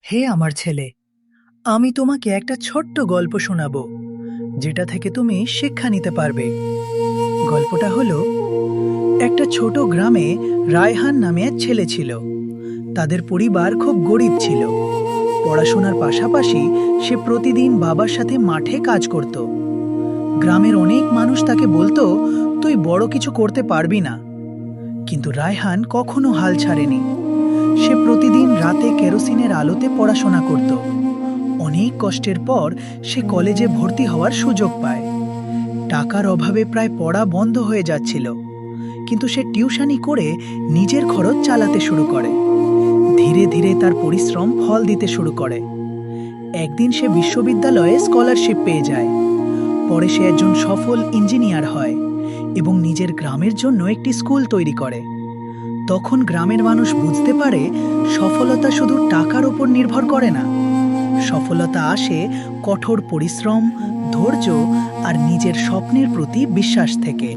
হে আমার ছেলে, আমি তোমাকে একটা ছোট্ট গল্প শোনাবো, যেটা থেকে তুমি শিক্ষা নিতে পারবে। গল্পটা হলো, একটা ছোট গ্রামে রায়হান নামে এক ছেলে ছিল। তাদের পরিবার খুব গরিব ছিল। পড়াশোনার পাশাপাশি সে প্রতিদিন বাবার সাথে মাঠে কাজ করত। গ্রামের অনেক মানুষ তাকে বলতো, তুই বড় কিছু করতে পারবি না। কিন্তু রায়হান কখনো হাল ছাড়েনি। সে প্রতিদিন রাতে কেরোসিনের আলোতে পড়াশোনা করত। অনেক কষ্টের পর সে কলেজে ভর্তি হওয়ার সুযোগ পায়। টাকার অভাবে প্রায় পড়া বন্ধ হয়ে যাচ্ছিল, কিন্তু সে টিউশনি করে নিজের খরচ চালাতে শুরু করে। ধীরে ধীরে তার পরিশ্রম ফল দিতে শুরু করে। একদিন সে বিশ্ববিদ্যালয়ে স্কলারশিপ পেয়ে যায়। পরে সে একজন সফল ইঞ্জিনিয়ার হয় এবং নিজের গ্রামের জন্য একটি স্কুল তৈরি করে। তখন গ্রামের মানুষ বুঝতে পারে, সফলতা শুধু টাকার উপর নির্ভর করে না। সফলতা আসে কঠোর পরিশ্রম, ধৈর্য আর নিজের স্বপ্নের প্রতি বিশ্বাস থেকে।